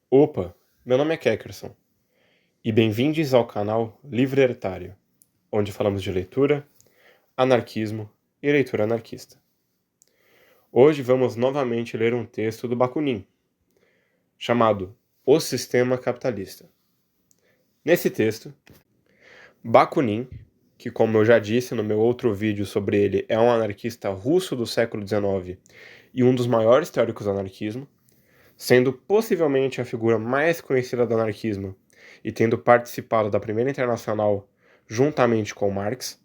Opa, meu nome é Kekerson e bem-vindos ao canal Livretário, onde falamos de leitura, anarquismo e leitura anarquista. Hoje vamos novamente ler um texto do Bakunin, chamado O Sistema Capitalista. Nesse texto, Bakunin, que como eu já disse no meu outro vídeo sobre ele, é um anarquista russo do século XIX e um dos maiores teóricos do anarquismo, sendo possivelmente a figura mais conhecida do anarquismo e tendo participado da Primeira Internacional juntamente com Marx,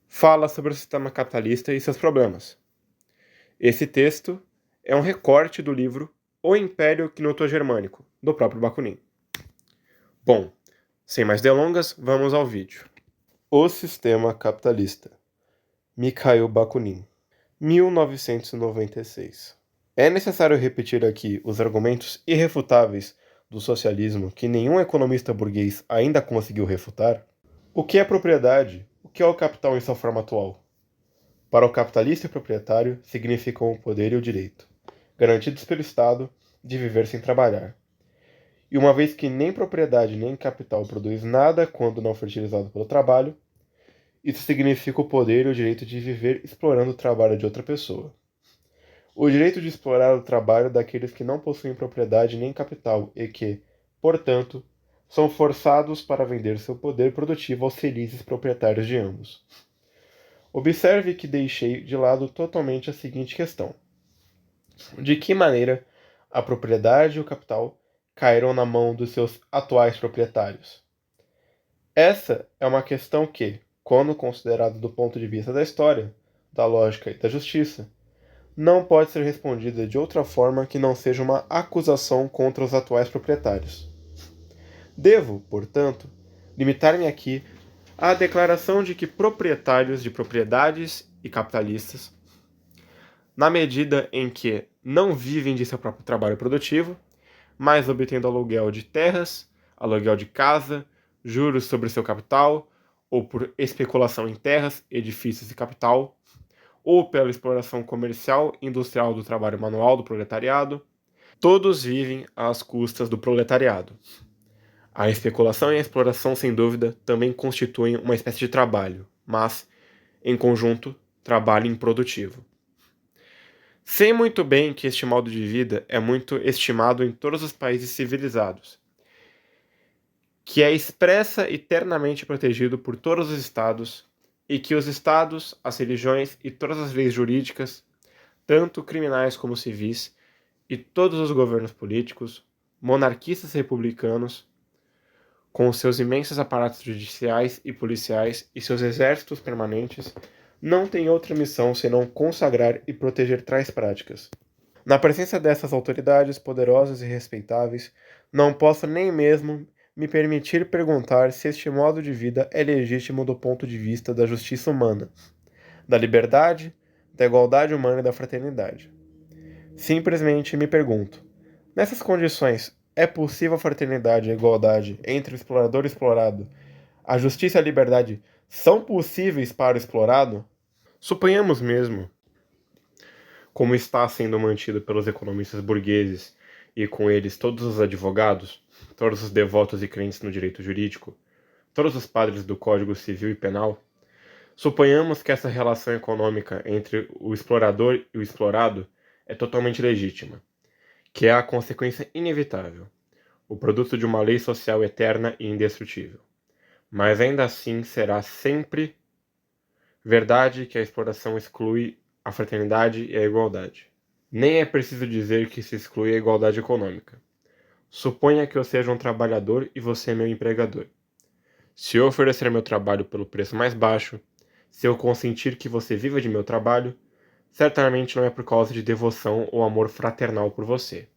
fala sobre o sistema capitalista e seus problemas. Esse texto é um recorte do livro O Império Quinoto-Germânico, do próprio Bakunin. Bom, sem mais delongas, vamos ao vídeo. O Sistema Capitalista, Mikhail Bakunin, 1996. É necessário repetir aqui os argumentos irrefutáveis do socialismo que nenhum economista burguês ainda conseguiu refutar? O que é propriedade? O que é o capital em sua forma atual? Para o capitalista e proprietário, significam o poder e o direito, garantidos pelo Estado, de viver sem trabalhar. E uma vez que nem propriedade nem capital produz nada quando não fertilizado pelo trabalho, isso significa o poder e o direito de viver explorando o trabalho de outra pessoa. O direito de explorar o trabalho daqueles que não possuem propriedade nem capital e que, portanto, são forçados para vender seu poder produtivo aos felizes proprietários de ambos. Observe que deixei de lado totalmente a seguinte questão: de que maneira a propriedade e o capital caíram na mão dos seus atuais proprietários? Essa é uma questão que, quando considerada do ponto de vista da história, da lógica e da justiça, não pode ser respondida de outra forma que não seja uma acusação contra os atuais proprietários. Devo, portanto, limitar-me aqui à declaração de que proprietários de propriedades e capitalistas, na medida em que não vivem de seu próprio trabalho produtivo, mas obtendo aluguel de terras, aluguel de casa, juros sobre seu capital, ou por especulação em terras, edifícios e capital, ou pela exploração comercial e industrial do trabalho manual do proletariado, todos vivem às custas do proletariado. A especulação e a exploração, sem dúvida, também constituem uma espécie de trabalho, mas, em conjunto, trabalho improdutivo. Sei muito bem que este modo de vida é muito estimado em todos os países civilizados, que é expressa e eternamente protegido por todos os estados, e que os estados, as religiões e todas as leis jurídicas, tanto criminais como civis, e todos os governos políticos, monarquistas e republicanos, com seus imensos aparatos judiciais e policiais e seus exércitos permanentes, não têm outra missão senão consagrar e proteger tais práticas. Na presença dessas autoridades poderosas e respeitáveis, não posso nem mesmo me permitir perguntar se este modo de vida é legítimo do ponto de vista da justiça humana, da liberdade, da igualdade humana e da fraternidade. Simplesmente me pergunto: nessas condições, é possível a fraternidade e a igualdade entre o explorador e o explorado? A justiça e a liberdade são possíveis para o explorado? Suponhamos mesmo, como está sendo mantido pelos economistas burgueses e com eles todos os advogados, todos os devotos e crentes no direito jurídico, todos os padres do Código Civil e Penal, suponhamos que essa relação econômica entre o explorador e o explorado é totalmente legítima, que é a consequência inevitável, o produto de uma lei social eterna e indestrutível. Mas ainda assim será sempre verdade que a exploração exclui a fraternidade e a igualdade. Nem é preciso dizer que se exclui a igualdade econômica. Suponha que eu seja um trabalhador e você é meu empregador. Se eu oferecer meu trabalho pelo preço mais baixo, se eu consentir que você viva de meu trabalho, certamente não é por causa de devoção ou amor fraternal por você.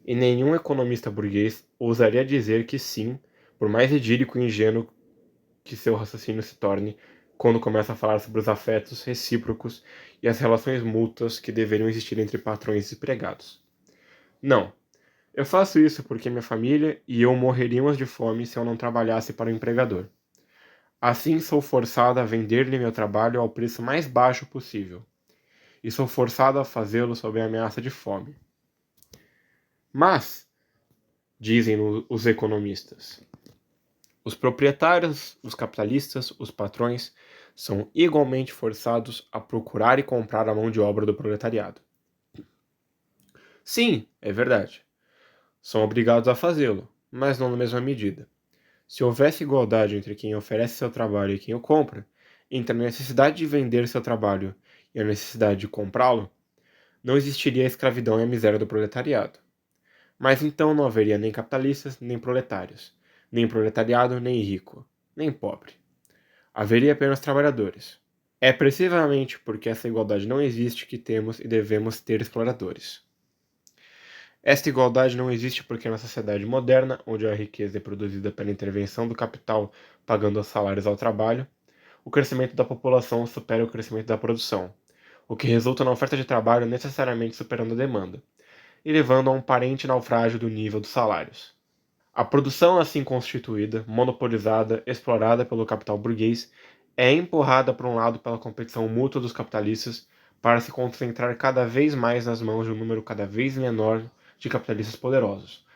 E nenhum economista burguês ousaria dizer que sim, por mais idílico e ingênuo que seu raciocínio se torne quando começa a falar sobre os afetos recíprocos e as relações mútuas que deveriam existir entre patrões e empregados. Não. Eu faço isso porque minha família e eu morreríamos de fome se eu não trabalhasse para o empregador. Assim sou forçado a vender-lhe meu trabalho ao preço mais baixo possível. E sou forçado a fazê-lo sob a ameaça de fome. Mas, dizem os economistas. Os proprietários, os capitalistas, os patrões, são igualmente forçados a procurar e comprar a mão de obra do proletariado. Sim, é verdade. São obrigados a fazê-lo, mas não na mesma medida. Se houvesse igualdade entre quem oferece seu trabalho e quem o compra, entre a necessidade de vender seu trabalho e a necessidade de comprá-lo, não existiria a escravidão e a miséria do proletariado. Mas então não haveria nem capitalistas, nem proletários, nem proletariado, nem rico, nem pobre. Haveria apenas trabalhadores. É precisamente porque essa igualdade não existe que temos e devemos ter exploradores. Esta igualdade não existe porque na sociedade moderna, onde a riqueza é produzida pela intervenção do capital pagando os salários ao trabalho, o crescimento da população supera o crescimento da produção, o que resulta na oferta de trabalho necessariamente superando a demanda, e levando a um aparente naufrágio do nível dos salários. A produção assim constituída, monopolizada, explorada pelo capital burguês, é empurrada para um lado pela competição mútua dos capitalistas para se concentrar cada vez mais nas mãos de um número cada vez menor de capitalistas poderosos,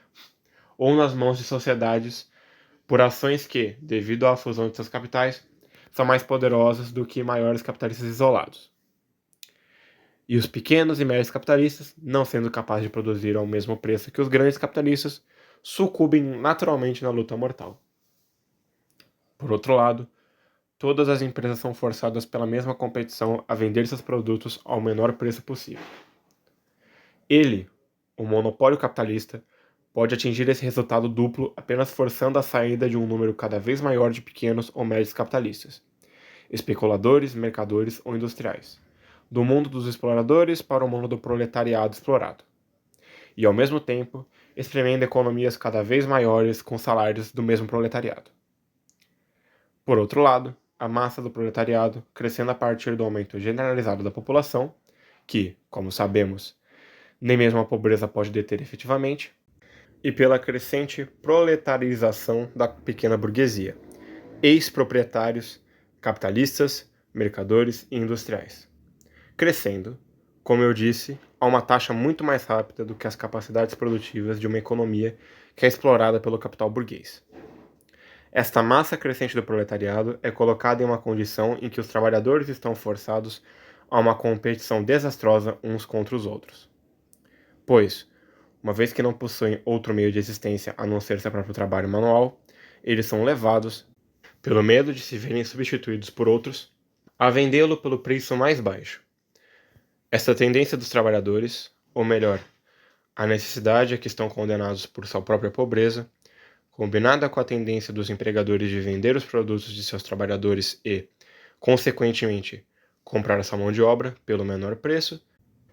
ou nas mãos de sociedades por ações que, devido à fusão de seus capitais, são mais poderosas do que maiores capitalistas isolados. E os pequenos e médios capitalistas, não sendo capazes de produzir ao mesmo preço que os grandes capitalistas, sucumbem naturalmente na luta mortal. Por outro lado, todas as empresas são forçadas pela mesma competição a vender seus produtos ao menor preço possível. Ele, o monopólio capitalista, pode atingir esse resultado duplo apenas forçando a saída de um número cada vez maior de pequenos ou médios capitalistas, especuladores, mercadores ou industriais, do mundo dos exploradores para o mundo do proletariado explorado, e ao mesmo tempo espremendo economias cada vez maiores com salários do mesmo proletariado. Por outro lado, a massa do proletariado, crescendo a partir do aumento generalizado da população, que, como sabemos, nem mesmo a pobreza pode deter efetivamente, e pela crescente proletarização da pequena burguesia, ex-proprietários, capitalistas, mercadores e industriais, crescendo, como eu disse, a uma taxa muito mais rápida do que as capacidades produtivas de uma economia que é explorada pelo capital burguês. Esta massa crescente do proletariado é colocada em uma condição em que os trabalhadores estão forçados a uma competição desastrosa uns contra os outros. Pois, uma vez que não possuem outro meio de existência a não ser seu próprio trabalho manual, eles são levados, pelo medo de se verem substituídos por outros, a vendê-lo pelo preço mais baixo. Esta tendência dos trabalhadores, ou melhor, a necessidade a que estão condenados por sua própria pobreza, combinada com a tendência dos empregadores de vender os produtos de seus trabalhadores e, consequentemente, comprar essa mão de obra pelo menor preço,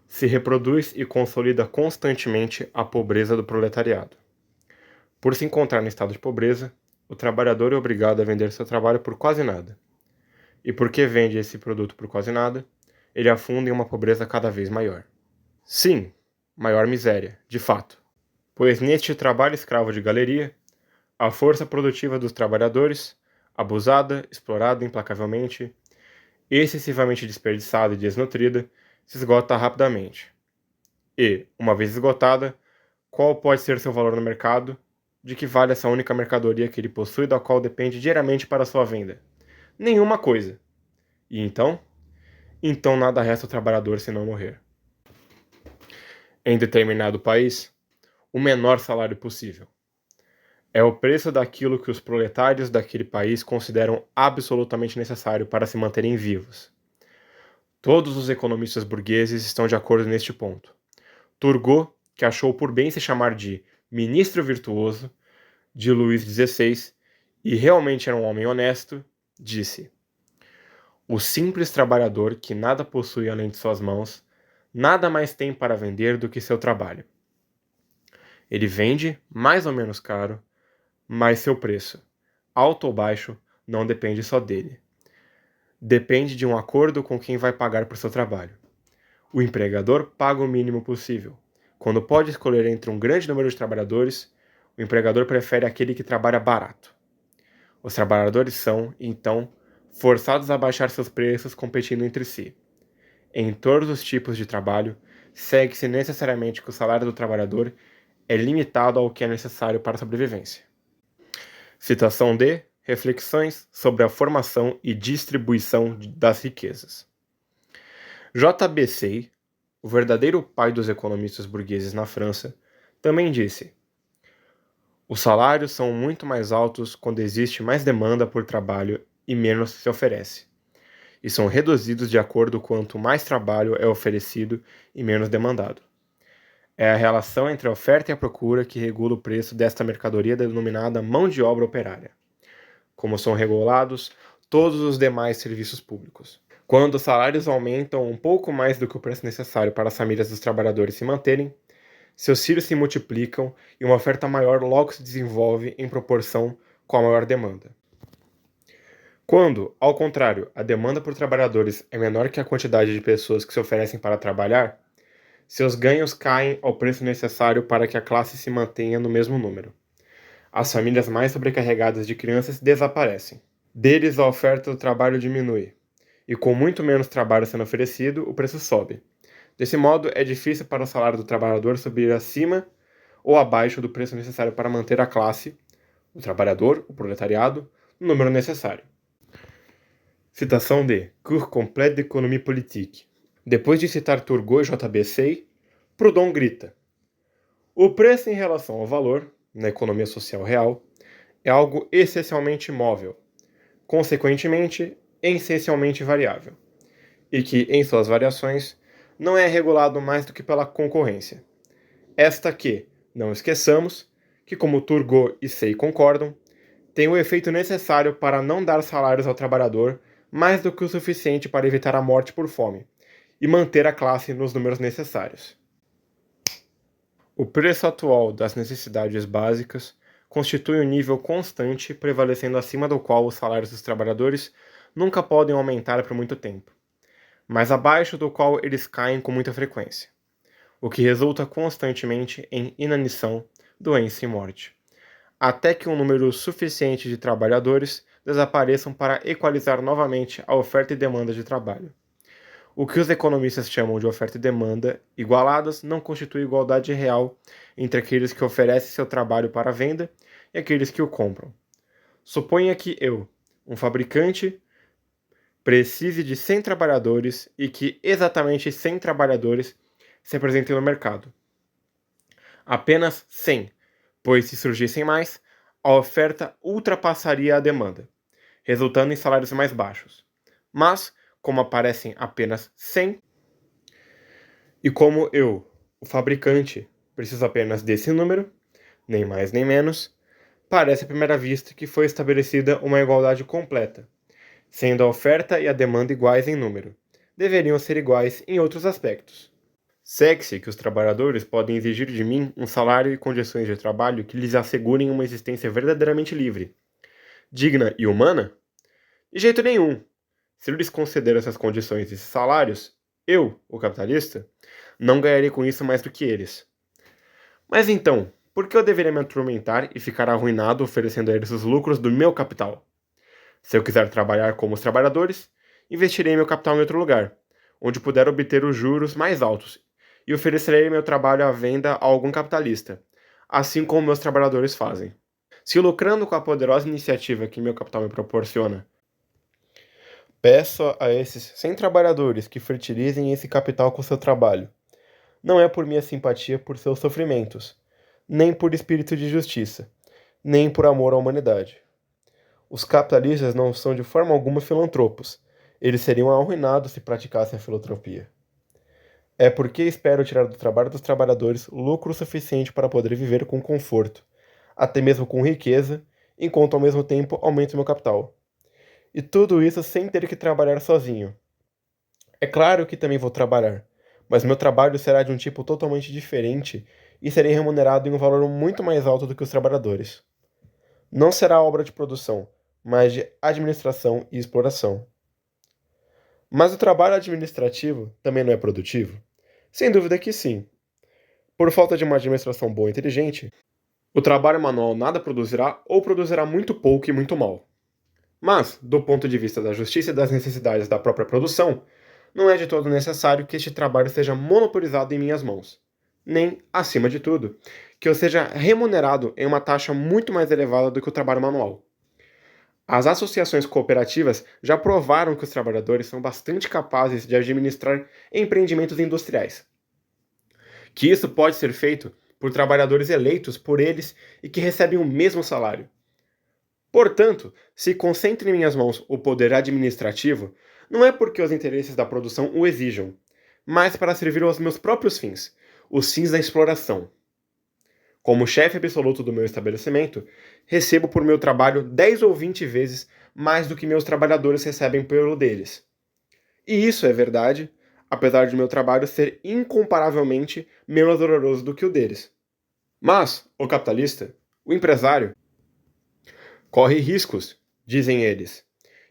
se reproduz e consolida constantemente a pobreza do proletariado. Por se encontrar em estado de pobreza, o trabalhador é obrigado a vender seu trabalho por quase nada. E porque vende esse produto por quase nada, ele afunda em uma pobreza cada vez maior. Sim, maior miséria, de fato, pois neste trabalho escravo de galeria, a força produtiva dos trabalhadores, abusada, explorada implacavelmente, excessivamente desperdiçada e desnutrida, se esgota rapidamente. E, uma vez esgotada, qual pode ser seu valor no mercado? De que vale essa única mercadoria que ele possui da qual depende diariamente para sua venda? Nenhuma coisa. E então? Então nada resta ao trabalhador senão morrer. Em determinado país, o menor salário possível. É o preço daquilo que os proletários daquele país consideram absolutamente necessário para se manterem vivos. Todos os economistas burgueses estão de acordo neste ponto. Turgot, que achou por bem se chamar de ministro virtuoso de Luís XVI e realmente era um homem honesto, disse: o simples trabalhador que nada possui além de suas mãos, nada mais tem para vender do que seu trabalho. Ele vende mais ou menos caro, mas seu preço, alto ou baixo, não depende só dele. Depende de um acordo com quem vai pagar por seu trabalho. O empregador paga o mínimo possível. Quando pode escolher entre um grande número de trabalhadores, o empregador prefere aquele que trabalha barato. Os trabalhadores são, então, forçados a baixar seus preços competindo entre si. Em todos os tipos de trabalho, segue-se necessariamente que o salário do trabalhador é limitado ao que é necessário para a sobrevivência. Citação D. Reflexões sobre a formação e distribuição das riquezas. J.B. Say, o verdadeiro pai dos economistas burgueses na França, também disse: os salários são muito mais altos quando existe mais demanda por trabalho e menos se oferece, e são reduzidos de acordo quanto mais trabalho é oferecido e menos demandado. É a relação entre a oferta e a procura que regula o preço desta mercadoria denominada mão de obra operária, como são regulados todos os demais serviços públicos. Quando os salários aumentam um pouco mais do que o preço necessário para as famílias dos trabalhadores se manterem, seus filhos se multiplicam e uma oferta maior logo se desenvolve em proporção com a maior demanda. Quando, ao contrário, a demanda por trabalhadores é menor que a quantidade de pessoas que se oferecem para trabalhar, seus ganhos caem ao preço necessário para que a classe se mantenha no mesmo número. As famílias mais sobrecarregadas de crianças desaparecem. Deles, a oferta do trabalho diminui, e com muito menos trabalho sendo oferecido, o preço sobe. Desse modo, é difícil para o salário do trabalhador subir acima ou abaixo do preço necessário para manter a classe, o trabalhador, o proletariado, no número necessário. Citação de Cours complet d'économie politique. Depois de citar Turgot e J.B. Say, Proudhon grita: o preço em relação ao valor, na economia social real, é algo essencialmente móvel, consequentemente, essencialmente variável, e que, em suas variações, não é regulado mais do que pela concorrência. Esta que, não esqueçamos, que como Turgot e Say concordam, tem o efeito necessário para não dar salários ao trabalhador mais do que o suficiente para evitar a morte por fome, e manter a classe nos números necessários. O preço atual das necessidades básicas constitui um nível constante prevalecendo acima do qual os salários dos trabalhadores nunca podem aumentar por muito tempo, mas abaixo do qual eles caem com muita frequência, o que resulta constantemente em inanição, doença e morte, até que um número suficiente de trabalhadores desapareçam para equalizar novamente a oferta e demanda de trabalho. O que os economistas chamam de oferta e demanda igualadas não constitui igualdade real entre aqueles que oferecem seu trabalho para venda e aqueles que o compram. Suponha que eu, um fabricante, precise de 100 trabalhadores e que exatamente 100 trabalhadores se apresentem no mercado. Apenas 100, pois se surgissem mais, a oferta ultrapassaria a demanda, resultando em salários mais baixos. Mas, como aparecem apenas 100, e como eu, o fabricante, preciso apenas desse número, nem mais nem menos, parece à primeira vista que foi estabelecida uma igualdade completa, sendo a oferta e a demanda iguais em número. Deveriam ser iguais em outros aspectos. Segue-se que os trabalhadores podem exigir de mim um salário e condições de trabalho que lhes assegurem uma existência verdadeiramente livre, digna e humana? De jeito nenhum. Se eu lhes conceder essas condições e esses salários, eu, o capitalista, não ganharei com isso mais do que eles. Mas então, por que eu deveria me atormentar e ficar arruinado oferecendo a eles os lucros do meu capital? Se eu quiser trabalhar como os trabalhadores, investirei meu capital em outro lugar, onde puder obter os juros mais altos, e oferecerei meu trabalho à venda a algum capitalista, assim como meus trabalhadores fazem. Se lucrando com a poderosa iniciativa que meu capital me proporciona, peço a esses 100 trabalhadores que fertilizem esse capital com seu trabalho. Não é por minha simpatia por seus sofrimentos, nem por espírito de justiça, nem por amor à humanidade. Os capitalistas não são de forma alguma filantropos. Eles seriam arruinados se praticassem a filantropia. É porque espero tirar do trabalho dos trabalhadores lucro suficiente para poder viver com conforto, até mesmo com riqueza, enquanto ao mesmo tempo aumento meu capital. E tudo isso sem ter que trabalhar sozinho. É claro que também vou trabalhar, mas meu trabalho será de um tipo totalmente diferente e serei remunerado em um valor muito mais alto do que os trabalhadores. Não será obra de produção, mas de administração e exploração. Mas o trabalho administrativo também não é produtivo? Sem dúvida que sim. Por falta de uma administração boa e inteligente, o trabalho manual nada produzirá ou produzirá muito pouco e muito mal. Mas, do ponto de vista da justiça e das necessidades da própria produção, não é de todo necessário que este trabalho seja monopolizado em minhas mãos. nem, acima de tudo, que eu seja remunerado em uma taxa muito mais elevada do que o trabalho manual. As associações cooperativas já provaram que os trabalhadores são bastante capazes de administrar empreendimentos industriais, que isso pode ser feito por trabalhadores eleitos por eles e que recebem o mesmo salário. Portanto, se concentra em minhas mãos o poder administrativo, não é porque os interesses da produção o exijam, mas para servir aos meus próprios fins, os fins da exploração. Como chefe absoluto do meu estabelecimento, recebo por meu trabalho 10 ou 20 vezes mais do que meus trabalhadores recebem pelo deles. E isso é verdade, apesar de meu trabalho ser incomparavelmente menos doloroso do que o deles. Mas o capitalista, o empresário, corre riscos, dizem eles,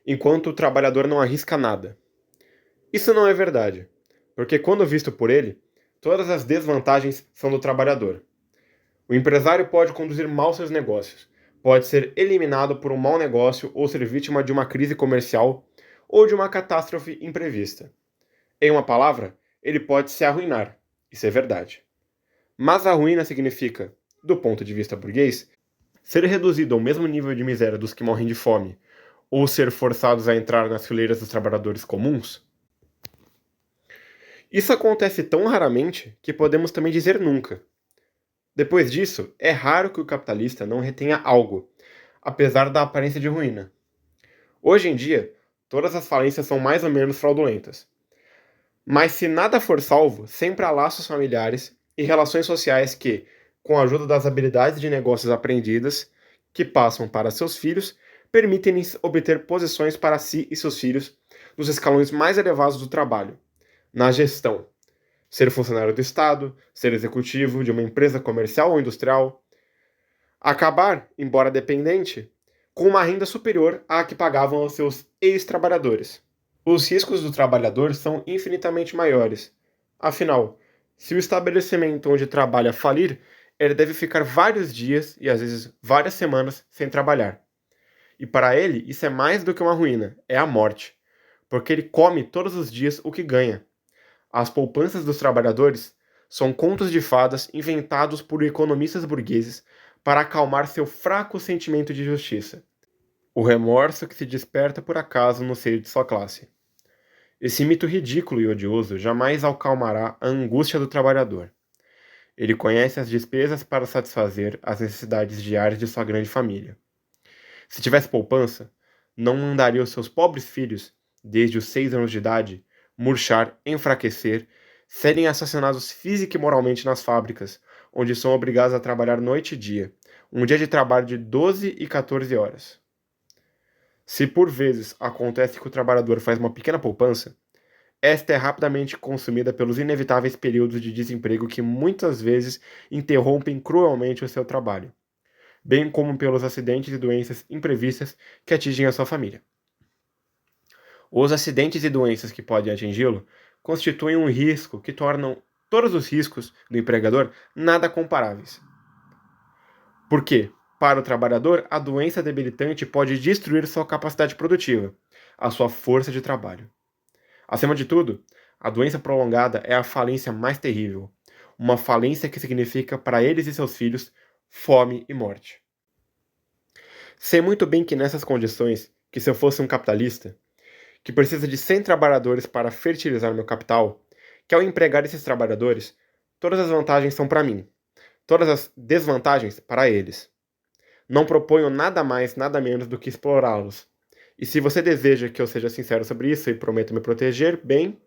enquanto o trabalhador não arrisca nada. Isso não é verdade, porque quando visto por ele, todas as desvantagens são do trabalhador. O empresário pode conduzir mal seus negócios, pode ser eliminado por um mau negócio ou ser vítima de uma crise comercial ou de uma catástrofe imprevista. Em uma palavra, ele pode se arruinar, isso é verdade. Mas a ruína significa, do ponto de vista burguês, ser reduzido ao mesmo nível de miséria dos que morrem de fome, ou ser forçados a entrar nas fileiras dos trabalhadores comuns? Isso acontece tão raramente que podemos também dizer nunca. Depois disso, é raro que o capitalista não retenha algo, apesar da aparência de ruína. Hoje em dia, todas as falências são mais ou menos fraudulentas. Mas se nada for salvo, sempre há laços familiares e relações sociais que, com a ajuda das habilidades de negócios aprendidas, que passam para seus filhos, permitem-lhes obter posições para si e seus filhos nos escalões mais elevados do trabalho, na gestão. Ser funcionário do Estado, ser executivo de uma empresa comercial ou industrial. Acabar, embora dependente, com uma renda superior à que pagavam aos seus ex-trabalhadores. Os riscos do trabalhador são infinitamente maiores. Afinal, se o estabelecimento onde trabalha falir, ele deve ficar vários dias e às vezes várias semanas sem trabalhar. E para ele, isso é mais do que uma ruína, é a morte, porque ele come todos os dias o que ganha. As poupanças dos trabalhadores são contos de fadas inventados por economistas burgueses para acalmar seu fraco sentimento de justiça, o remorso que se desperta por acaso no seio de sua classe. Esse mito ridículo e odioso jamais acalmará a angústia do trabalhador. Ele conhece as despesas para satisfazer as necessidades diárias de sua grande família. Se tivesse poupança, não mandaria os seus pobres filhos, desde os 6 anos de idade, murchar, enfraquecer, serem assassinados física e moralmente nas fábricas, onde são obrigados a trabalhar noite e dia, um dia de trabalho de 12 e 14 horas. Se por vezes acontece que o trabalhador faz uma pequena poupança, esta é rapidamente consumida pelos inevitáveis períodos de desemprego que muitas vezes interrompem cruelmente o seu trabalho, bem como pelos acidentes e doenças imprevistas que atingem a sua família. Os acidentes e doenças que podem atingi-lo constituem um risco que tornam todos os riscos do empregador nada comparáveis. Porque, para o trabalhador, a doença debilitante pode destruir sua capacidade produtiva, a sua força de trabalho. Acima de tudo, a doença prolongada é a falência mais terrível, uma falência que significa para eles e seus filhos fome e morte. Sei muito bem que nessas condições, que se eu fosse um capitalista, que precisa de 100 trabalhadores para fertilizar meu capital, que ao empregar esses trabalhadores, todas as vantagens são para mim, todas as desvantagens para eles. Não proponho nada mais, nada menos do que explorá-los. E se você deseja que eu seja sincero sobre isso e prometo me proteger, bem,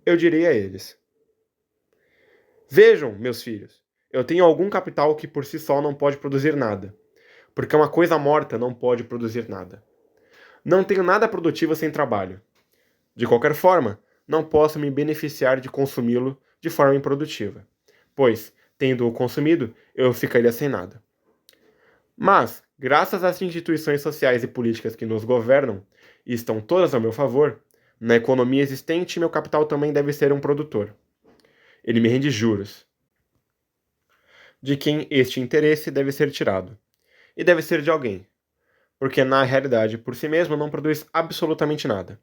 eu direi a eles: vejam, meus filhos, eu tenho algum capital que por si só não pode produzir nada, porque uma coisa morta não pode produzir nada. Não tenho nada produtivo sem trabalho. De qualquer forma, não posso me beneficiar de consumi-lo de forma improdutiva, pois, tendo-o consumido, eu ficaria sem nada. Mas, graças às instituições sociais e políticas que nos governam, e estão todas ao meu favor, na economia existente, meu capital também deve ser um produtor. Ele me rende juros, de quem este interesse deve ser tirado. E deve ser de alguém, porque na realidade, por si mesmo, não produz absolutamente nada.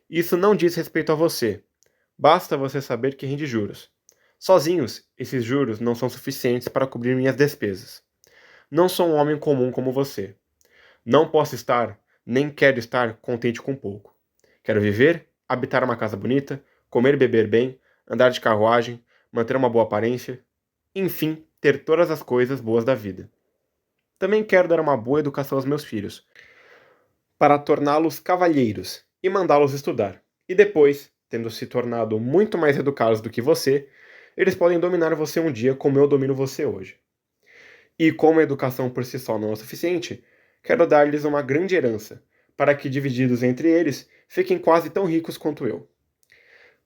Isso não diz respeito a você. Basta você saber que rende juros. Sozinhos, esses juros não são suficientes para cobrir minhas despesas. Não sou um homem comum como você. Não posso estar, nem quero estar contente com pouco. Quero viver, habitar uma casa bonita, comer e beber bem, andar de carruagem, manter uma boa aparência, enfim, ter todas as coisas boas da vida. Também quero dar uma boa educação aos meus filhos, para torná-los cavalheiros e mandá-los estudar. E depois, tendo se tornado muito mais educados do que você, eles podem dominar você um dia como eu domino você hoje. E como a educação por si só não é suficiente, quero dar-lhes uma grande herança, para que, divididos entre eles, fiquem quase tão ricos quanto eu.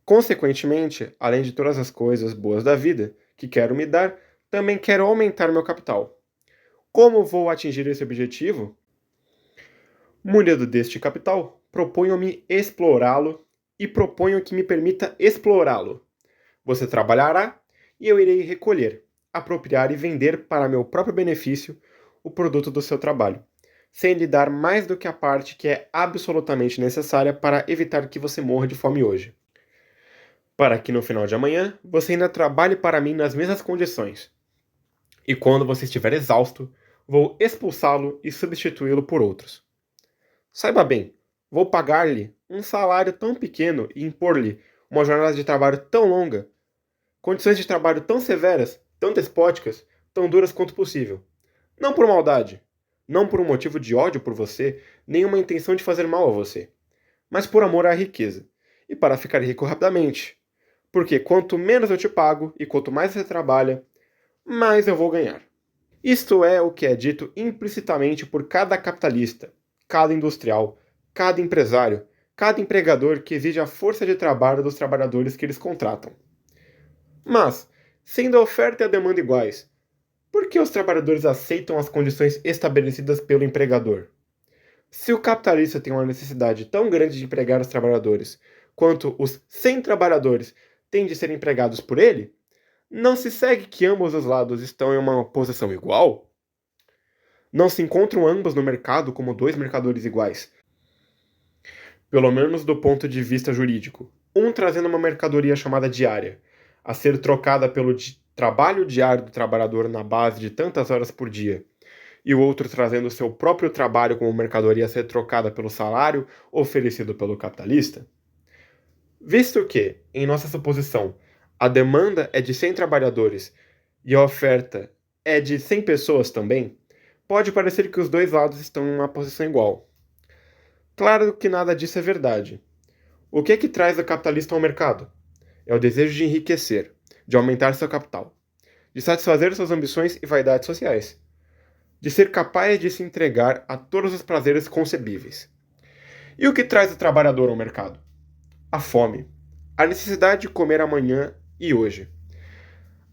Consequentemente, além de todas as coisas boas da vida que quero me dar, também quero aumentar meu capital. Como vou atingir esse objetivo? Munido deste capital, proponho-me explorá-lo e proponho que me permita explorá-lo. Você trabalhará e eu irei recolher, apropriar e vender para meu próprio benefício o produto do seu trabalho, sem lhe dar mais do que a parte que é absolutamente necessária para evitar que você morra de fome hoje. Para que no final de amanhã você ainda trabalhe para mim nas mesmas condições. E quando você estiver exausto, vou expulsá-lo e substituí-lo por outros. Saiba bem, vou pagar-lhe um salário tão pequeno e impor-lhe uma jornada de trabalho tão longa, condições de trabalho tão severas, tão despóticas, tão duras quanto possível. Não por maldade, não por um motivo de ódio por você, nem uma intenção de fazer mal a você, mas por amor à riqueza, e para ficar rico rapidamente. Porque quanto menos eu te pago e quanto mais você trabalha, mais eu vou ganhar. Isto é o que é dito implicitamente por cada capitalista, cada industrial, cada empresário, cada empregador que exige a força de trabalho dos trabalhadores que eles contratam. Mas, sendo a oferta e a demanda iguais, por que os trabalhadores aceitam as condições estabelecidas pelo empregador? Se o capitalista tem uma necessidade tão grande de empregar os trabalhadores quanto os 100 trabalhadores têm de ser empregados por ele, não se segue que ambos os lados estão em uma posição igual? Não se encontram ambos no mercado como dois mercadores iguais, pelo menos do ponto de vista jurídico, um trazendo uma mercadoria chamada diária, a ser trocada pelo trabalho diário do trabalhador na base de tantas horas por dia, e o outro trazendo seu próprio trabalho como mercadoria a ser trocada pelo salário oferecido pelo capitalista? Visto que, em nossa suposição, a demanda é de 100 trabalhadores e a oferta é de 100 pessoas também, pode parecer que os dois lados estão em uma posição igual. Claro que nada disso é verdade. O que é que traz o capitalista ao mercado? É o desejo de enriquecer, de aumentar seu capital, de satisfazer suas ambições e vaidades sociais, de ser capaz de se entregar a todos os prazeres concebíveis. E o que traz o trabalhador ao mercado? A fome, a necessidade de comer amanhã e hoje.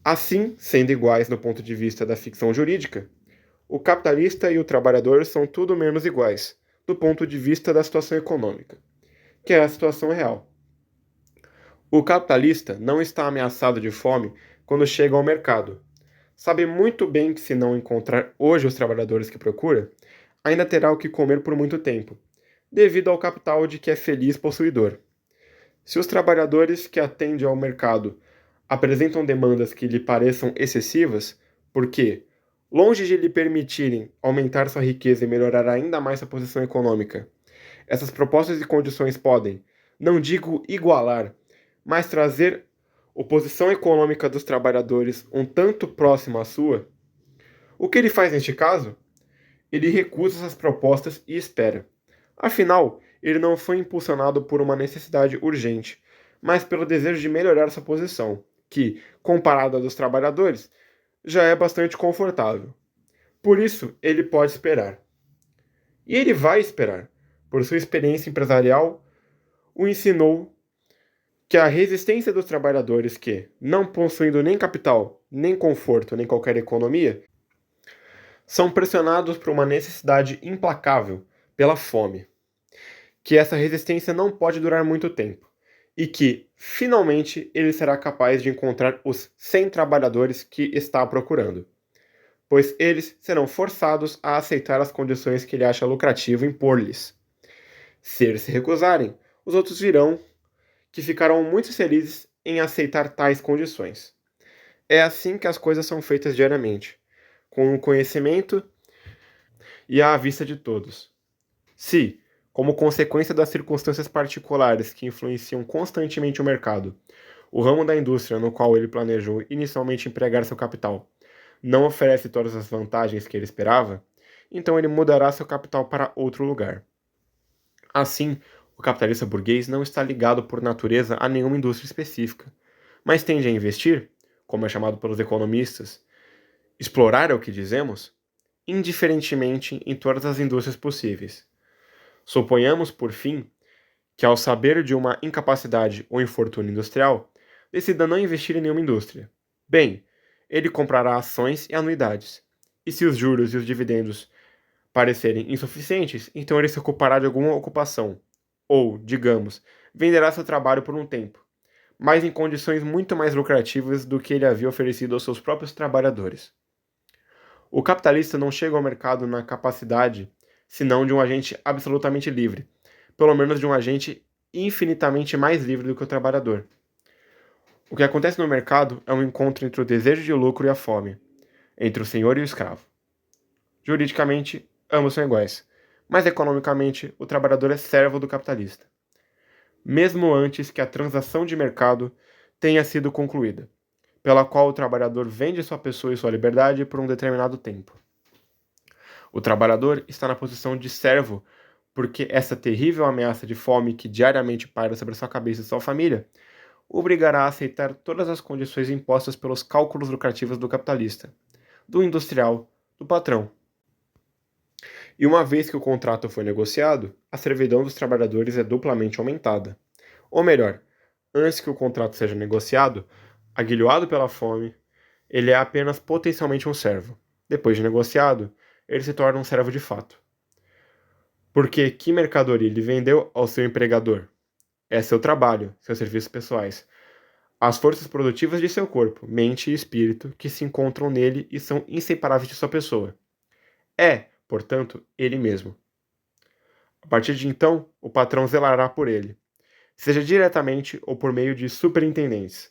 Assim, sendo iguais no ponto de vista da ficção jurídica, o capitalista e o trabalhador são tudo menos iguais, do ponto de vista da situação econômica, que é a situação real. O capitalista não está ameaçado de fome quando chega ao mercado. Sabe muito bem que se não encontrar hoje os trabalhadores que procura, ainda terá o que comer por muito tempo, devido ao capital de que é feliz possuidor. Se os trabalhadores que atendem ao mercado apresentam demandas que lhe pareçam excessivas, porque, longe de lhe permitirem aumentar sua riqueza e melhorar ainda mais sua posição econômica, essas propostas e condições podem, não digo igualar, mas trazer a posição econômica dos trabalhadores um tanto próxima à sua, o que ele faz neste caso? Ele recusa essas propostas e espera. Afinal, ele não foi impulsionado por uma necessidade urgente, mas pelo desejo de melhorar sua posição, que, comparada à dos trabalhadores, já é bastante confortável. Por isso, ele pode esperar. E ele vai esperar, por sua experiência empresarial, o ensinou que a resistência dos trabalhadores que, não possuindo nem capital, nem conforto, nem qualquer economia, são pressionados por uma necessidade implacável, pela fome, que essa resistência não pode durar muito tempo, e que, finalmente, ele será capaz de encontrar os 100 trabalhadores que está procurando, pois eles serão forçados a aceitar as condições que ele acha lucrativo impor-lhes. Se eles se recusarem, os outros virão, que ficarão muito felizes em aceitar tais condições. É assim que as coisas são feitas diariamente, com o conhecimento e à vista de todos. Se, como consequência das circunstâncias particulares que influenciam constantemente o mercado, o ramo da indústria no qual ele planejou inicialmente empregar seu capital não oferece todas as vantagens que ele esperava, então ele mudará seu capital para outro lugar. Assim, o capitalista burguês não está ligado por natureza a nenhuma indústria específica, mas tende a investir, como é chamado pelos economistas, explorar é o que dizemos, indiferentemente em todas as indústrias possíveis. Suponhamos, por fim, que ao saber de uma incapacidade ou infortúnio industrial, decida não investir em nenhuma indústria. Bem, ele comprará ações e anuidades. E se os juros e os dividendos parecerem insuficientes, então ele se ocupará de alguma ocupação. Ou, digamos, venderá seu trabalho por um tempo, mas em condições muito mais lucrativas do que ele havia oferecido aos seus próprios trabalhadores. O capitalista não chega ao mercado na capacidade, senão de um agente absolutamente livre, pelo menos de um agente infinitamente mais livre do que o trabalhador. O que acontece no mercado é um encontro entre o desejo de lucro e a fome, entre o senhor e o escravo. Juridicamente, ambos são iguais, mas economicamente, o trabalhador é servo do capitalista, mesmo antes que a transação de mercado tenha sido concluída, pela qual o trabalhador vende sua pessoa e sua liberdade por um determinado tempo. O trabalhador está na posição de servo porque essa terrível ameaça de fome que diariamente paira sobre sua cabeça e sua família o obrigará a aceitar todas as condições impostas pelos cálculos lucrativos do capitalista, do industrial, do patrão. E uma vez que o contrato foi negociado, a servidão dos trabalhadores é duplamente aumentada. Ou melhor, antes que o contrato seja negociado, aguilhoado pela fome, ele é apenas potencialmente um servo. Depois de negociado, ele se torna um servo de fato. Porque que mercadoria ele vendeu ao seu empregador? É seu trabalho, seus serviços pessoais, as forças produtivas de seu corpo, mente e espírito que se encontram nele e são inseparáveis de sua pessoa. É, portanto, ele mesmo. A partir de então, o patrão zelará por ele, seja diretamente ou por meio de superintendentes,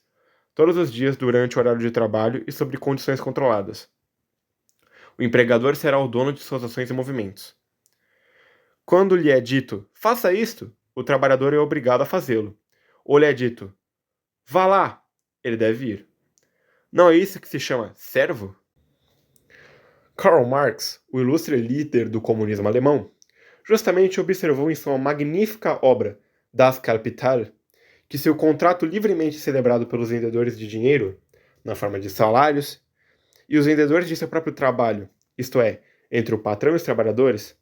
todos os dias durante o horário de trabalho e sob condições controladas. O empregador será o dono de suas ações e movimentos. Quando lhe é dito, faça isto, o trabalhador é obrigado a fazê-lo. Ou lhe é dito, vá lá, ele deve ir. Não é isso que se chama servo? Karl Marx, o ilustre líder do comunismo alemão, justamente observou em sua magnífica obra Das Kapital que se o contrato livremente celebrado pelos vendedores de dinheiro, na forma de salários, e os vendedores de seu próprio trabalho, isto é, entre o patrão e os trabalhadores,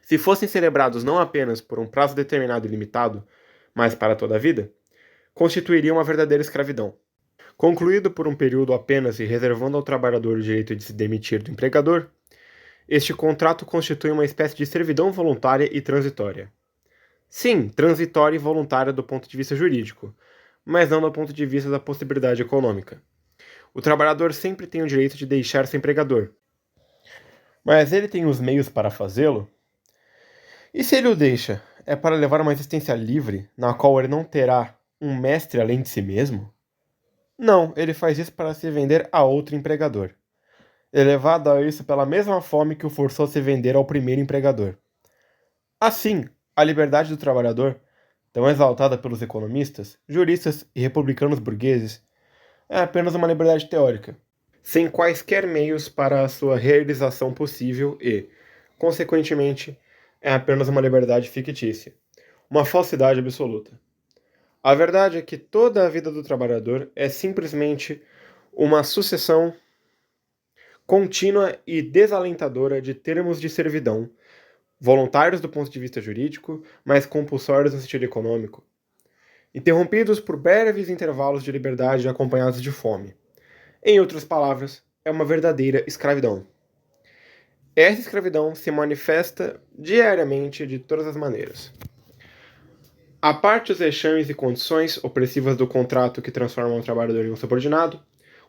se fossem celebrados não apenas por um prazo determinado e limitado, mas para toda a vida, constituiria uma verdadeira escravidão. Concluído por um período apenas e reservando ao trabalhador o direito de se demitir do empregador, este contrato constitui uma espécie de servidão voluntária e transitória. Sim, transitória e voluntária do ponto de vista jurídico, mas não do ponto de vista da possibilidade econômica. O trabalhador sempre tem o direito de deixar seu empregador. Mas ele tem os meios para fazê-lo? E se ele o deixa, é para levar uma existência livre, na qual ele não terá um mestre além de si mesmo? Não, ele faz isso para se vender a outro empregador, elevado a isso pela mesma fome que o forçou a se vender ao primeiro empregador. Assim, a liberdade do trabalhador, tão exaltada pelos economistas, juristas e republicanos burgueses, é apenas uma liberdade teórica, sem quaisquer meios para a sua realização possível e, consequentemente, é apenas uma liberdade fictícia, uma falsidade absoluta. A verdade é que toda a vida do trabalhador é simplesmente uma sucessão contínua e desalentadora de termos de servidão, voluntários do ponto de vista jurídico, mas compulsórios no sentido econômico, interrompidos por breves intervalos de liberdade acompanhados de fome. Em outras palavras, é uma verdadeira escravidão. Essa escravidão se manifesta diariamente de todas as maneiras. A parte os vexames e condições opressivas do contrato que transformam o trabalhador em um subordinado,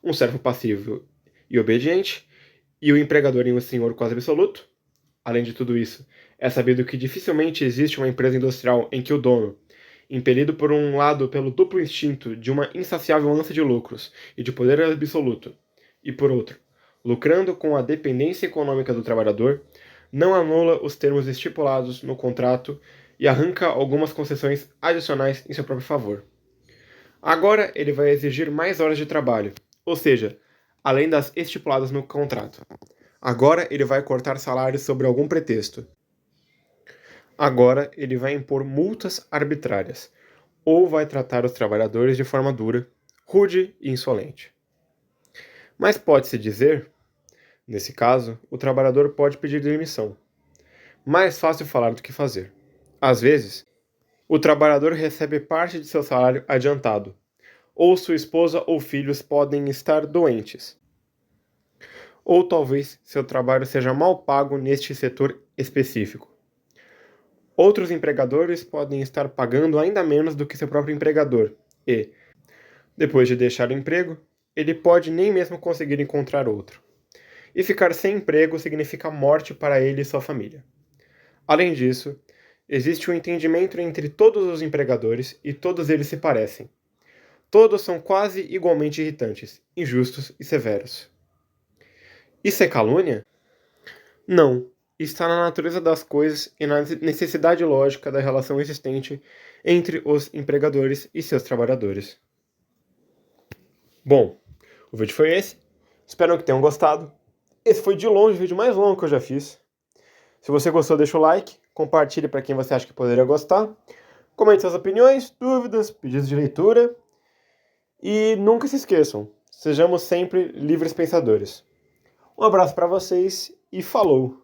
um servo passivo e obediente, e o empregador em um senhor quase absoluto. Além de tudo isso, é sabido que dificilmente existe uma empresa industrial em que o dono, impelido por um lado pelo duplo instinto de uma insaciável ânsia de lucros e de poder absoluto, e por outro, lucrando com a dependência econômica do trabalhador, não anula os termos estipulados no contrato e arranca algumas concessões adicionais em seu próprio favor. Agora ele vai exigir mais horas de trabalho, ou seja, além das estipuladas no contrato. Agora ele vai cortar salários sob algum pretexto. Agora ele vai impor multas arbitrárias, ou vai tratar os trabalhadores de forma dura, rude e insolente. Mas pode-se dizer, nesse caso, o trabalhador pode pedir demissão. Mais fácil falar do que fazer. Às vezes, o trabalhador recebe parte de seu salário adiantado, ou sua esposa ou filhos podem estar doentes. Ou talvez seu trabalho seja mal pago neste setor específico. Outros empregadores podem estar pagando ainda menos do que seu próprio empregador e, depois de deixar o emprego, ele pode nem mesmo conseguir encontrar outro. E ficar sem emprego significa morte para ele e sua família. Além disso, existe um entendimento entre todos os empregadores e todos eles se parecem. Todos são quase igualmente irritantes, injustos e severos. Isso é calúnia? Não. Está na natureza das coisas e na necessidade lógica da relação existente entre os empregadores e seus trabalhadores. Bom, o vídeo foi esse. Espero que tenham gostado. Esse foi de longe o vídeo mais longo que eu já fiz. Se você gostou, deixa o like, compartilhe para quem você acha que poderia gostar, comente suas opiniões, dúvidas, pedidos de leitura e nunca se esqueçam, sejamos sempre livres pensadores. Um abraço para vocês e falou!